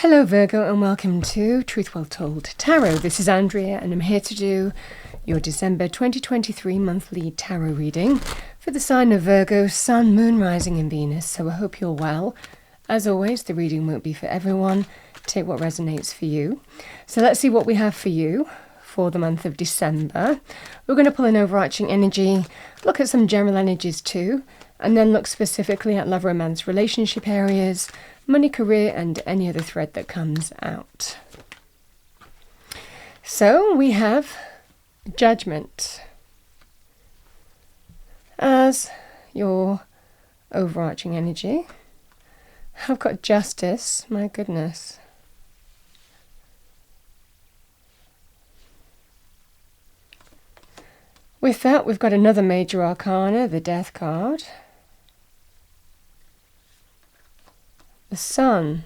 Hello Virgo and welcome to Truth Well Told Tarot. This is Andrea and I'm here to do your December 2023 monthly tarot reading for the sign of Virgo, Sun, Moon, Rising and Venus. So I hope you're well. As always, the reading won't be for everyone. Take what resonates for you. So let's see what we have for you for the month of December. We're going to pull an overarching energy, look at some general energies too, and then look specifically at love, romance, relationship areas, money, career, and any other thread that comes out. So we have Judgment as your overarching energy. I've got Justice, my goodness. With that, we've got another major arcana, the Death card. The Sun.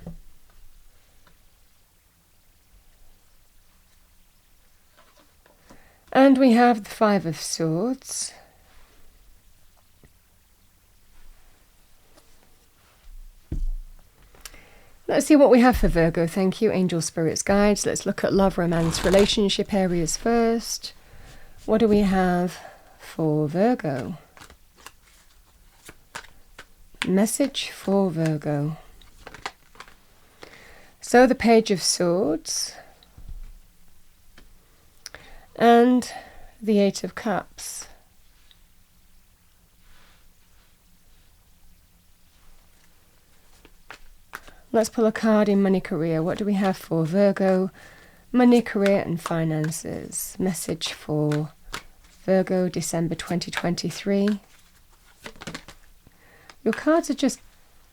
And we have the Five of Swords. Let's see what we have for Virgo. Thank you, angel, spirits, guides. Let's look at love, romance, relationship areas first. What do we have for Virgo? Message for Virgo. So the Page of Swords and the Eight of Cups. Let's pull a card in money, career. What do we have for Virgo? Money, career and finances. Message for Virgo, December 2023. Your cards are just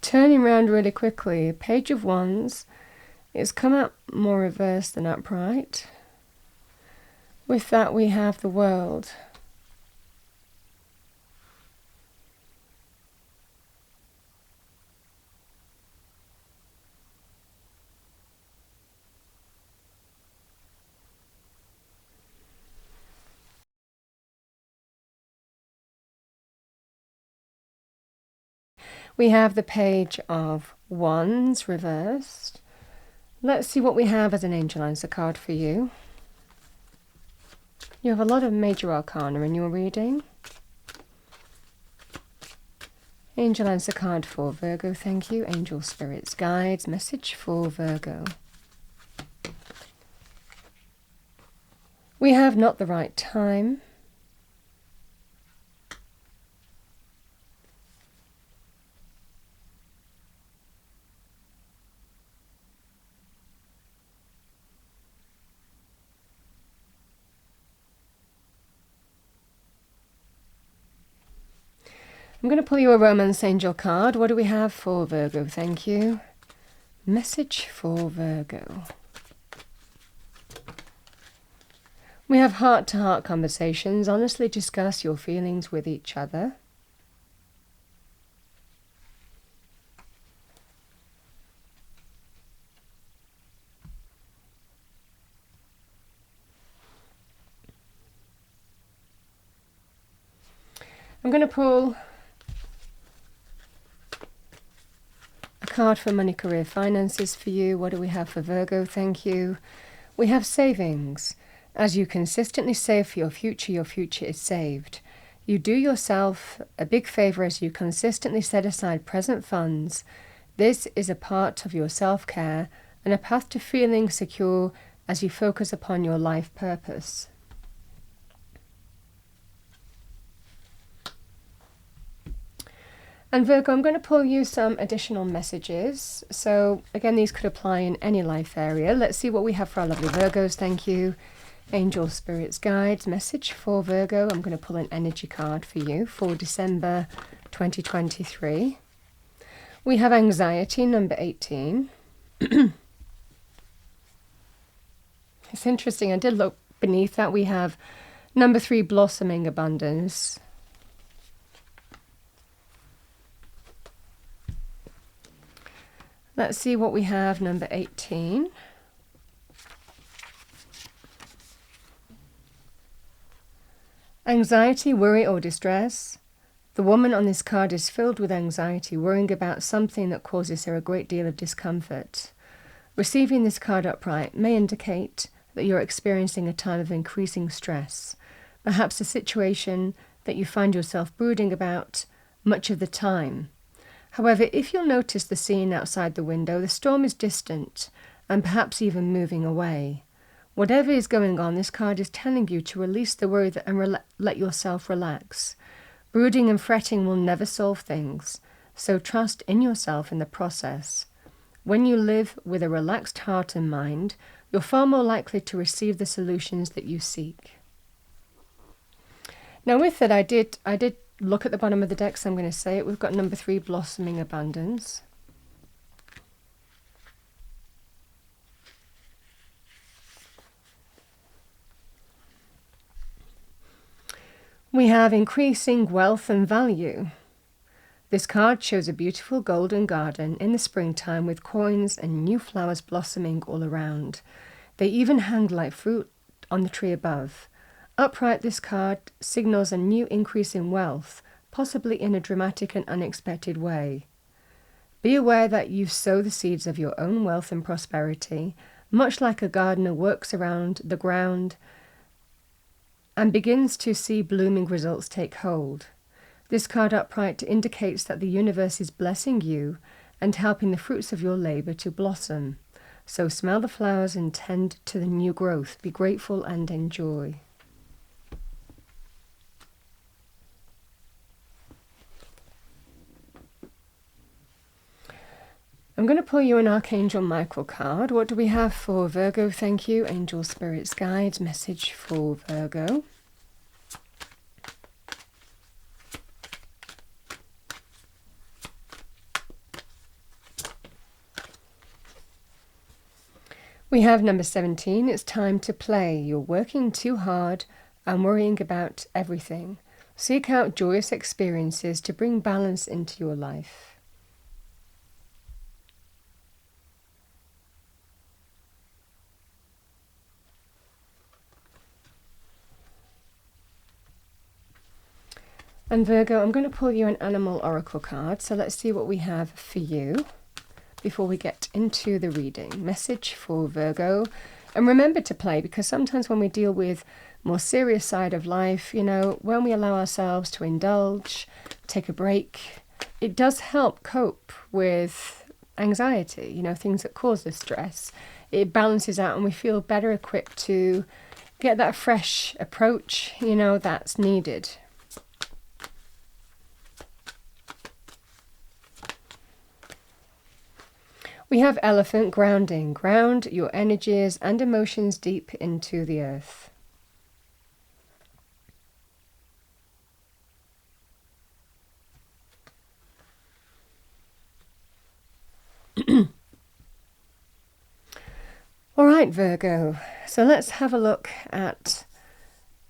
turning around really quickly. Page of Wands. It's come out more reversed than upright. With that we have the World. We have the Page of Wands reversed. Let's see what we have as an angel answer card for you. You have a lot of major arcana in your reading. Angel answer card for Virgo, thank you. Angel, spirits, guides, message for Virgo. We have not the right time. I'm going to pull you a romance angel card. What do we have for Virgo? Thank you. Message for Virgo. We have heart-to-heart conversations. Honestly discuss your feelings with each other. I'm going to pull card for money, career, finances for you. What do we have for Virgo? Thank you. We have savings. As you consistently save for your future is saved. You do yourself a big favor as you consistently set aside present funds. This is a part of your self-care and a path to feeling secure as you focus upon your life purpose. And Virgo, I'm going to pull you some additional messages. So again, these could apply in any life area. Let's see what we have for our lovely Virgos. Thank you. Angel, spirits, guides, message for Virgo. I'm going to pull an energy card for you for December 2023. We have anxiety, number 18. It's interesting. I did look beneath that. We have number 3, blossoming abundance. Let's see what we have, number 18. Anxiety, worry or distress. The woman on this card is filled with anxiety, worrying about something that causes her a great deal of discomfort. Receiving this card upright may indicate that you're experiencing a time of increasing stress, perhaps a situation that you find yourself brooding about much of the time. However, if you'll notice the scene outside the window, the storm is distant and perhaps even moving away. Whatever is going on, this card is telling you to release the worry and let yourself relax. Brooding and fretting will never solve things, so trust in yourself in the process. When you live with a relaxed heart and mind, you're far more likely to receive the solutions that you seek. Now with that, I did look at the bottom of the deck, so I'm going to say it. We've got number 3, Blossoming Abundance. We have Increasing Wealth and Value. This card shows a beautiful golden garden in the springtime with coins and new flowers blossoming all around. They even hang like fruit on the tree above. Upright, this card signals a new increase in wealth, possibly in a dramatic and unexpected way. Be aware that you sow the seeds of your own wealth and prosperity, much like a gardener works around the ground and begins to see blooming results take hold. This card upright indicates that the universe is blessing you and helping the fruits of your labor to blossom. So smell the flowers and tend to the new growth. Be grateful and enjoy. I'm going to pull you an Archangel Michael card. What do we have for Virgo? Thank you. Angel Spirits Guides. Message for Virgo. We have number 17. It's time to play. You're working too hard and worrying about everything. Seek out joyous experiences to bring balance into your life. And Virgo, I'm going to pull you an animal oracle card. So let's see what we have for you before we get into the reading. Message for Virgo. And remember to play, because sometimes when we deal with more serious side of life, you know, when we allow ourselves to indulge, take a break, it does help cope with anxiety, you know, things that cause the stress. It balances out and we feel better equipped to get that fresh approach, you know, that's needed. We have Elephant. Grounding. Ground your energies and emotions deep into the earth. All right, Virgo. So let's have a look at...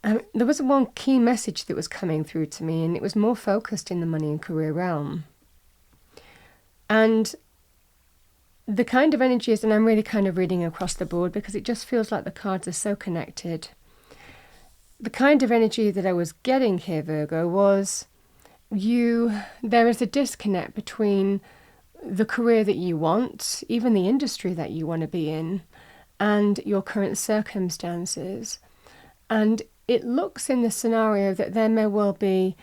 there was one key message that was coming through to me, and it was more focused in the money and career realm. And the kind of energies, and I'm really kind of reading across the board because it just feels like the cards are so connected. The kind of energy that I was getting here, Virgo, was there is a disconnect between the career that you want, even the industry that you want to be in, and your current circumstances. And it looks in this scenario that there may well be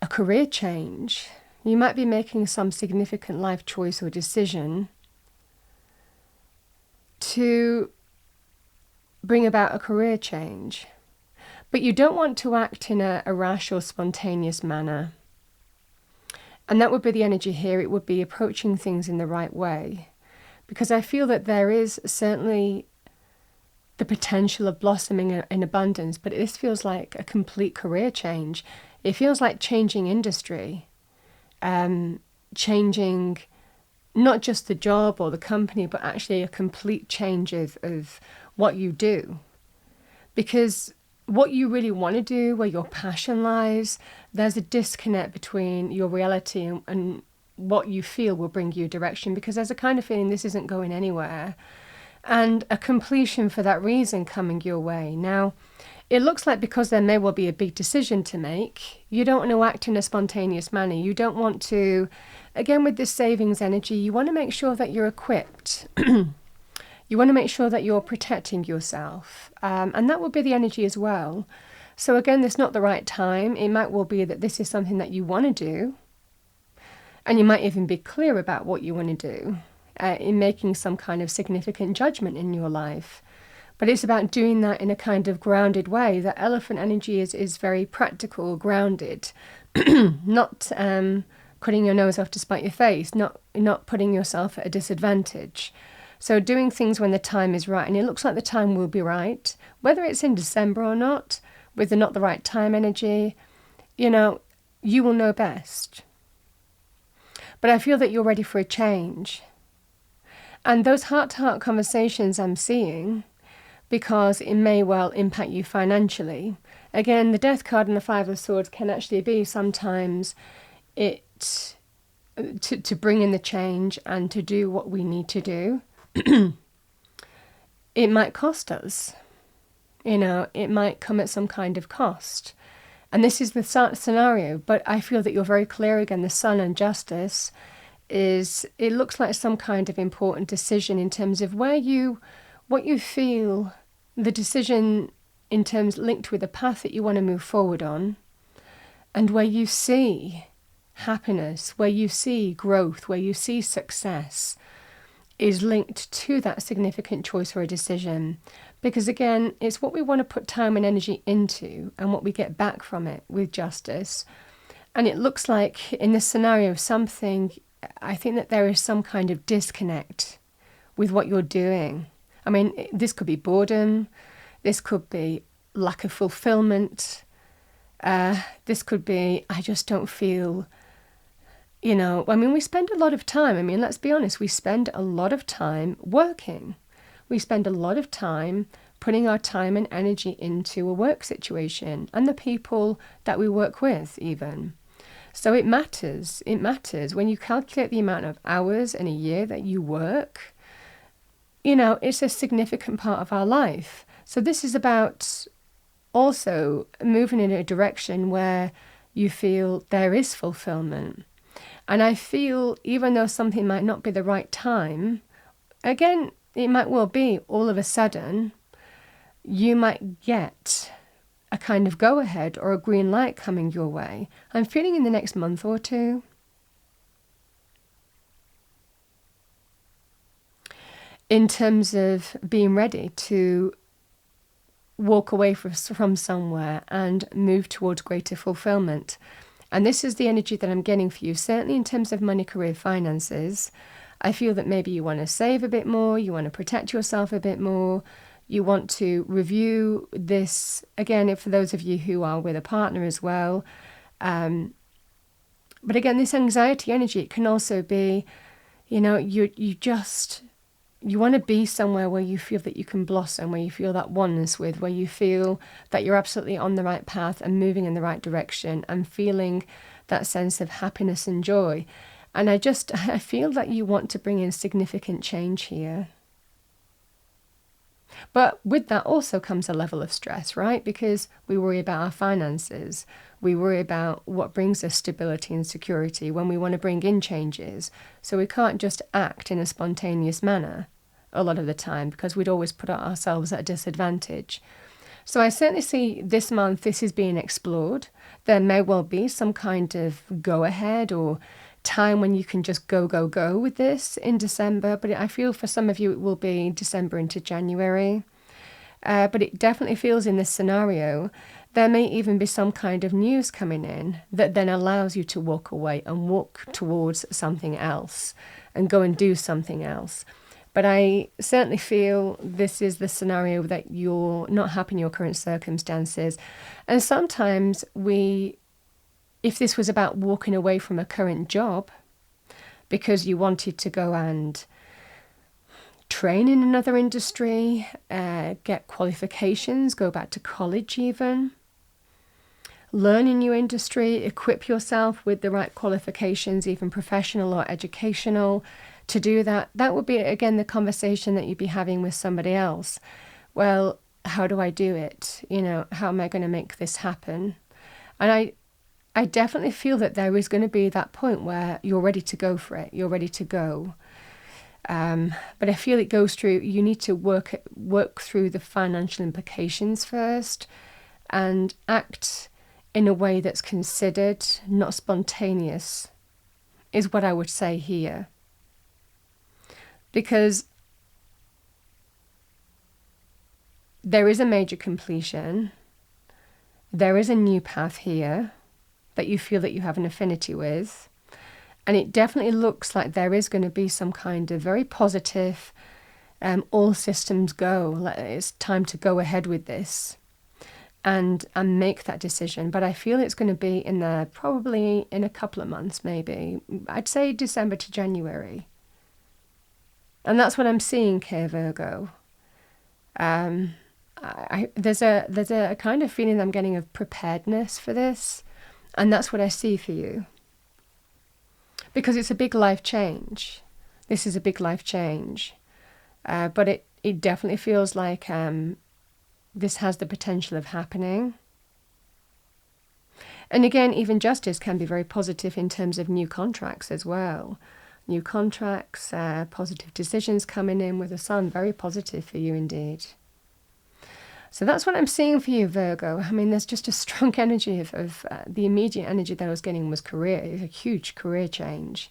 a career change. You might be making some significant life choice or decision to bring about a career change. But you don't want to act in a rash or spontaneous manner. And that would be the energy here. It would be approaching things in the right way. Because I feel that there is certainly the potential of blossoming in abundance, but this feels like a complete career change. It feels like changing industry, changing not just the job or the company, but actually a complete change of what you do. Because what you really want to do, where your passion lies, there's a disconnect between your reality and what you feel will bring you direction, because there's a kind of feeling this isn't going anywhere, and a completion for that reason coming your way. Now, it looks like because there may well be a big decision to make, you don't want to act in a spontaneous manner. You don't want to, again with this savings energy, you want to make sure that you're equipped You want to make sure that you're protecting yourself. And that will be the energy as well. So again, this is not the right time. It might well be that this is something that you want to do. And you might even be clear about what you want to do in making some kind of significant judgment in your life. But it's about doing that in a kind of grounded way. That elephant energy is very practical, grounded, not cutting your nose off to spite your face, not putting yourself at a disadvantage. So doing things when the time is right, and it looks like the time will be right, whether it's in December or not, with the not the right time energy, you will know best. But I feel that you're ready for a change. And those heart-to-heart conversations I'm seeing, because it may well impact you financially. Again, the Death card and the Five of Swords can actually be sometimes to bring in the change and to do what we need to do. It might cost us. It might come at some kind of cost. And this is the scenario, but I feel that you're very clear again. The Sun and Justice it looks like some kind of important decision in terms of what you feel, the decision in terms linked with the path that you want to move forward on, and where you see happiness, where you see growth, where you see success, is linked to that significant choice or a decision. Because again, it's what we want to put time and energy into and what we get back from it with Justice. And it looks like in this scenario I think that there is some kind of disconnect with what you're doing. I mean, this could be boredom, this could be lack of fulfillment, this could be, I just don't feel, we spend a lot of time, let's be honest, we spend a lot of time working. We spend a lot of time putting our time and energy into a work situation and the people that we work with even. So it matters. It matters. When you calculate the amount of hours in a year that you work, it's a significant part of our life. So this is about also moving in a direction where you feel there is fulfillment. And I feel even though something might not be the right time, again, it might well be all of a sudden you might get a kind of go-ahead or a green light coming your way. I'm feeling in the next month or two. In terms of being ready to walk away from somewhere and move towards greater fulfillment. And this is the energy that I'm getting for you, certainly in terms of money, career, finances. I feel that maybe you want to save a bit more, you want to protect yourself a bit more, you want to review this, again, for those of you who are with a partner as well. But again, this anxiety energy, it can also be, you want to be somewhere where you feel that you can blossom, where you feel that oneness with, where you feel that you're absolutely on the right path and moving in the right direction and feeling that sense of happiness and joy. And I feel that you want to bring in significant change here. But with that also comes a level of stress, right? Because we worry about our finances. We worry about what brings us stability and security when we want to bring in changes. So we can't just act in a spontaneous manner a lot of the time because we'd always put ourselves at a disadvantage. So I certainly see this month this is being explored. There may well be some kind of go-ahead or time when you can just go with this in December, but I feel for some of you it will be December into January. But it definitely feels in this scenario there may even be some kind of news coming in that then allows you to walk away and walk towards something else and go and do something else. But I certainly feel this is the scenario that you're not happy in your current circumstances. And sometimes if this was about walking away from a current job because you wanted to go and train in another industry, get qualifications, go back to college even, learn a new industry, equip yourself with the right qualifications, even professional or educational, to do that, that would be, again, the conversation that you'd be having with somebody else. Well, how do I do it? How am I going to make this happen? And I definitely feel that there is going to be that point where you're ready to go for it. You're ready to go. But I feel it goes through, you need to work through the financial implications first and act in a way that's considered, not spontaneous, is what I would say here. Because there is a major completion, there is a new path here that you feel that you have an affinity with, and it definitely looks like there is going to be some kind of very positive, all systems go, like it's time to go ahead with this and make that decision. But I feel it's going to be in there probably in a couple of months, maybe. I'd say December to January. And that's what I'm seeing here, Virgo. There's a kind of feeling I'm getting of preparedness for this, and that's what I see for you. Because it's a big life change. This is a big life change. But it definitely feels like this has the potential of happening. And again, even justice can be very positive in terms of new contracts as well. New contracts, positive decisions coming in with the sun, very positive for you indeed. So that's what I'm seeing for you, Virgo. I mean, there's just a strong energy of the immediate energy that I was getting was career, a huge career change.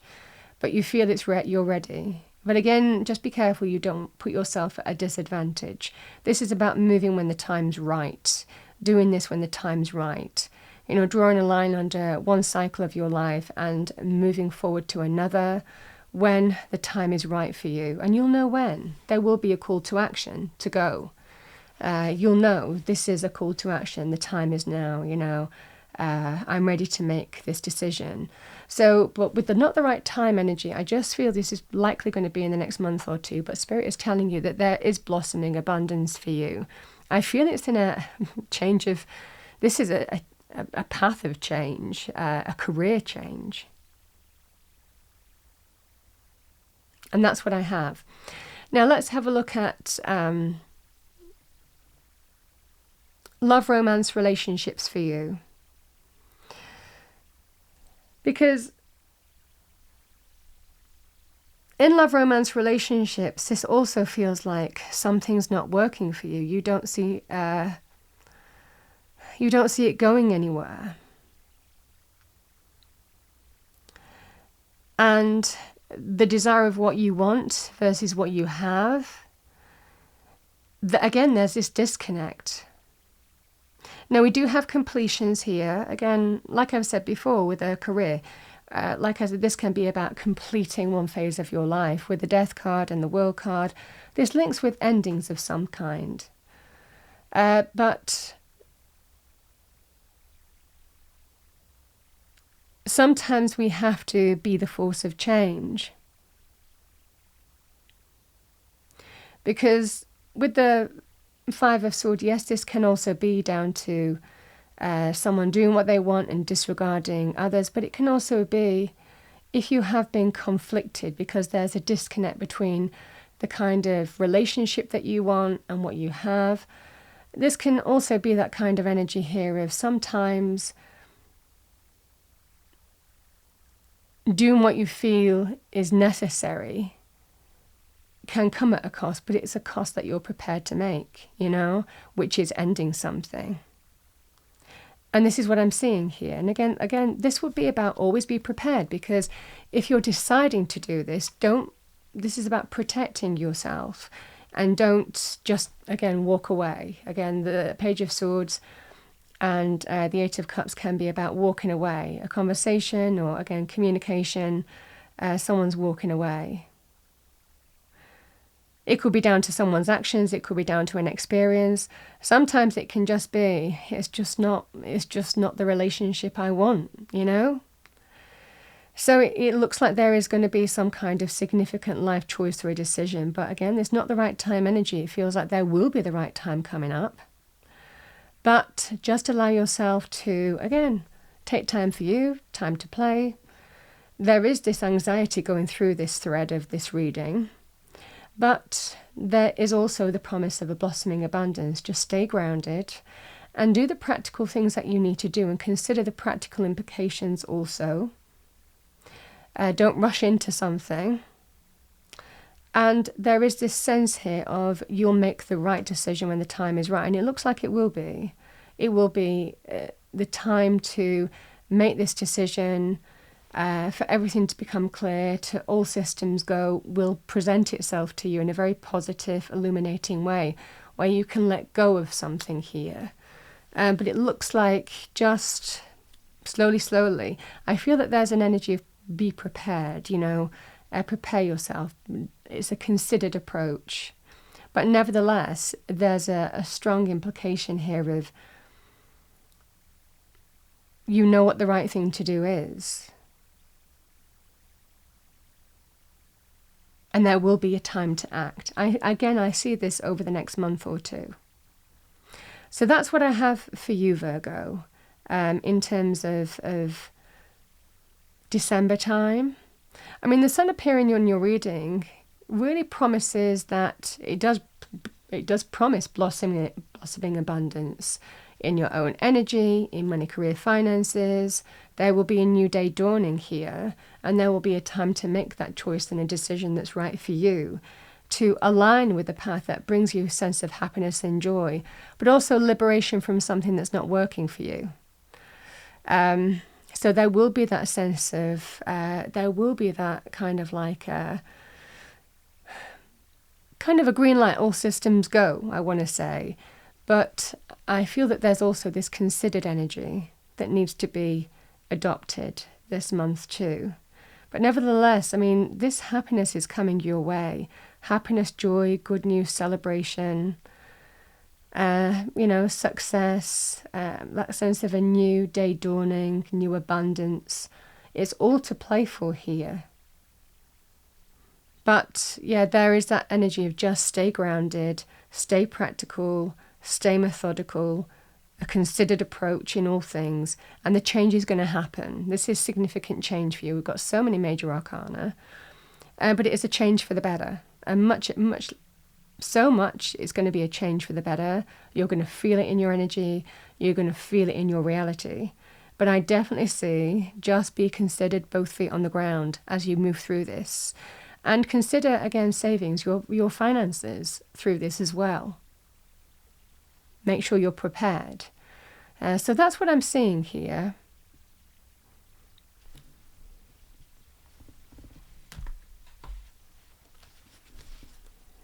But you feel you're ready. But again, just be careful you don't put yourself at a disadvantage. This is about moving when the time's right, doing this when the time's right. You know, drawing a line under one cycle of your life and moving forward to another when the time is right for you. And you'll know when. There will be a call to action to go. You'll know this is a call to action. The time is now, you know. I'm ready to make this decision. So, but with the not the right time energy, I just feel this is likely going to be in the next month or two. But Spirit is telling you that there is blossoming abundance for you. I feel it's in a change of, this is a path of change, a career change. And that's what I have. Now let's have a look at love, romance, relationships for you. Because in love, romance, relationships, this also feels like something's not working for you. You don't see it going anywhere. And the desire of what you want versus what you have, again, there's this disconnect. Now, we do have completions here. Again, like I've said before, with a career, like I said, this can be about completing one phase of your life. With the Death card and the World card, this links with endings of some kind. But sometimes we have to be the force of change. Because with the Five of Swords, yes, this can also be down to someone doing what they want and disregarding others, but it can also be if you have been conflicted because there's a disconnect between the kind of relationship that you want and what you have. This can also be that kind of energy here of sometimes doing what you feel is necessary can come at a cost, but it's a cost that you're prepared to make, you know, which is ending something. And this is what I'm seeing here. And again, this would be about always be prepared, because if you're deciding to do this, this is about protecting yourself, and don't just, again, walk away. Again, the Page of Swords and the Eight of Cups can be about walking away, a conversation or, again, communication, someone's walking away. It could be down to someone's actions. It could be down to an experience. Sometimes it can just be, it's just not the relationship I want, you know? So it looks like there is going to be some kind of significant life choice or a decision. But again, it's not the right time energy. It feels like there will be the right time coming up. But just allow yourself to, again, take time for you, time to play. There is this anxiety going through this thread of this reading. But there is also the promise of a blossoming abundance. Just stay grounded and do the practical things that you need to do, and consider the practical implications also. Don't rush into something. And there is this sense here of you'll make the right decision when the time is right. And it looks like it will be. It will be the time to make this decision, for everything to become clear, to all systems go, will present itself to you in a very positive, illuminating way, where you can let go of something here. But it looks like just slowly. I feel that there's an energy of be prepared, prepare yourself. It's a considered approach. But nevertheless, there's a strong implication here of you know what the right thing to do is. And there will be a time to act. I see this over the next month or two. So that's what I have for you, Virgo, in terms of December time. I mean, the sun appearing on your reading really promises that it does promise blossoming abundance in your own energy, in money, career, finances. There will be a new day dawning here, and there will be a time to make that choice and a decision that's right for you, to align with the path that brings you a sense of happiness and joy, but also liberation from something that's not working for you. So there will be that sense of, there will be that kind of like a green light, all systems go, I want to say. But I feel that there's also this considered energy that needs to be adopted this month too. But nevertheless, I mean, this happiness is coming your way. Happiness, joy, good news, celebration, success, that sense of a new day dawning, new abundance. It's all to play for here. But yeah, there is that energy of just stay grounded, stay practical, stay methodical, a considered approach in all things, and the change is going to happen. This is significant change for you. We've got so many major arcana, but it is a change for the better. And so much is going to be a change for the better. You're going to feel it in your energy. You're going to feel it in your reality. But I definitely see just be considered, both feet on the ground as you move through this. And consider, again, savings, your finances through this as well. Make sure you're prepared. So that's what I'm seeing here.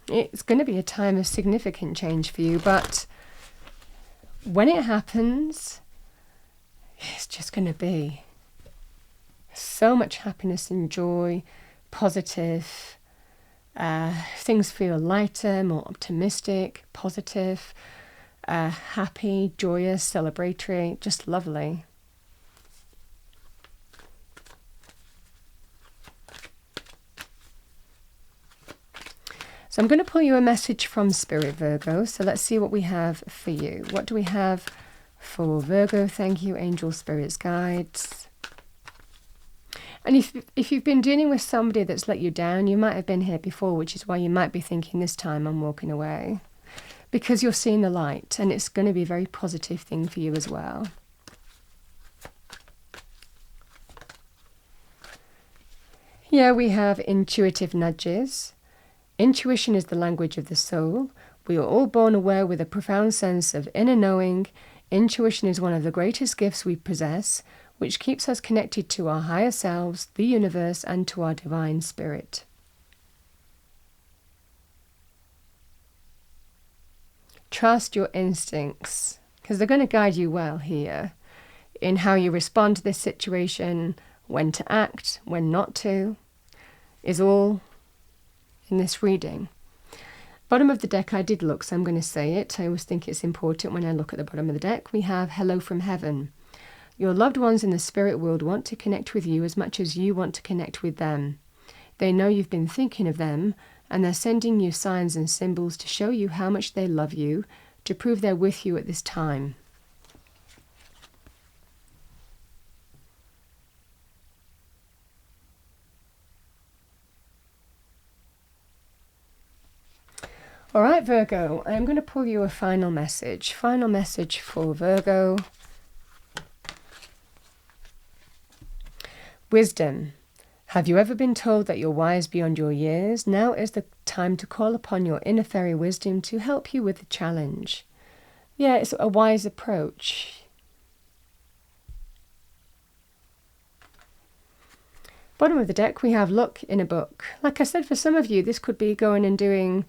It's going to be a time of significant change for you, but when it happens, it's just going to be so much happiness and joy, positive. Things feel lighter, more optimistic, positive. Happy, joyous, celebratory, just lovely. So I'm going to pull you a message from Spirit, Virgo. So let's see what we have for you. What do we have for Virgo? Thank you, angels, spirits, guides. And if you've been dealing with somebody that's let you down, you might have been here before, which is why you might be thinking this time I'm walking away. Because you're seeing the light, and it's going to be a very positive thing for you as well. Here we have intuitive nudges. Intuition is the language of the soul. We are all born aware with a profound sense of inner knowing. Intuition is one of the greatest gifts we possess, which keeps us connected to our higher selves, the universe, and to our divine spirit. Trust your instincts, because they're going to guide you well here in how you respond to this situation, when to act, when not to, is all in this reading. Bottom of the deck I did look, so I'm going to say it. I always think it's important when I look at the bottom of the deck. We have Hello from Heaven. Your loved ones in the spirit world want to connect with you as much as you want to connect with them. They know you've been thinking of them, and they're sending you signs and symbols to show you how much they love you, to prove they're with you at this time. All right, Virgo, I'm going to pull you a final message. Final message for Virgo. Wisdom. Have you ever been told that you're wise beyond your years? Now is the time to call upon your inner fairy wisdom to help you with the challenge. Yeah, it's a wise approach. Bottom of the deck, we have luck in a book. Like I said, for some of you, this could be going and doing,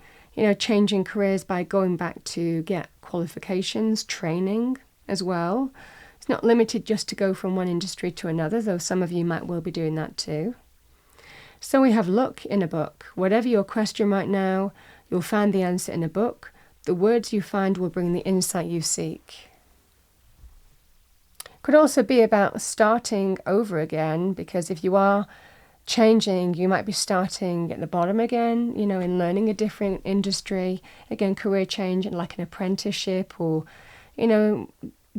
changing careers by going back to get qualifications, training as well. It's not limited just to go from one industry to another, though some of you might well be doing that too. So we have luck in a book. Whatever your question right now, you'll find the answer in a book. The words you find will bring the insight you seek. Could also be about starting over again, because if you are changing, you might be starting at the bottom again, in learning a different industry. Again, career change, like an apprenticeship, or,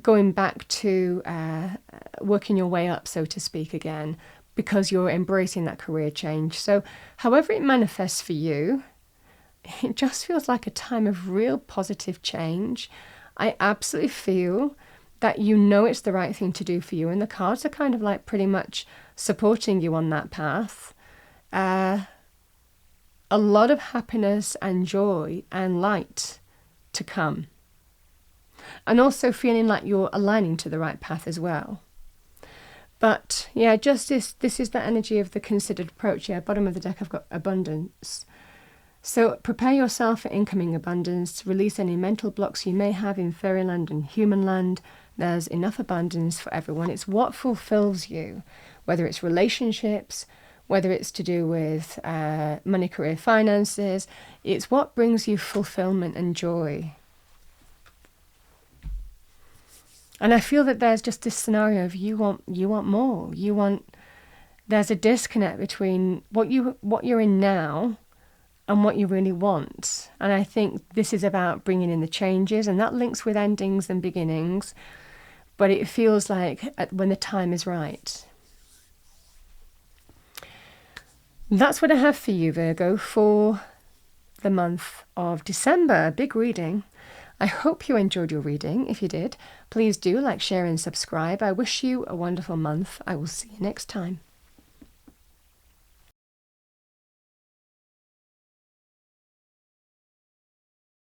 going back to working your way up, so to speak, again, because you're embracing that career change. So however it manifests for you, it just feels like a time of real positive change. I absolutely feel that it's the right thing to do for you, and the cards are kind of like pretty much supporting you on that path. A lot of happiness and joy and light to come. And also feeling like you're aligning to the right path as well. But yeah, just this is the energy of the considered approach. Yeah, bottom of the deck I've got abundance. So prepare yourself for incoming abundance. Release any mental blocks you may have in fairyland and human land. There's enough abundance for everyone. It's what fulfills you, whether it's relationships, whether it's to do with money, career, finances. It's what brings you fulfillment and joy. And I feel that there's just this scenario of you want more. There's a disconnect between what you're in now and what you really want. And I think this is about bringing in the changes, and that links with endings and beginnings. But it feels like when the time is right. That's what I have for you, Virgo, for the month of December. Big reading. I hope you enjoyed your reading. If you did, please do like, share and subscribe. I wish you a wonderful month. I will see you next time.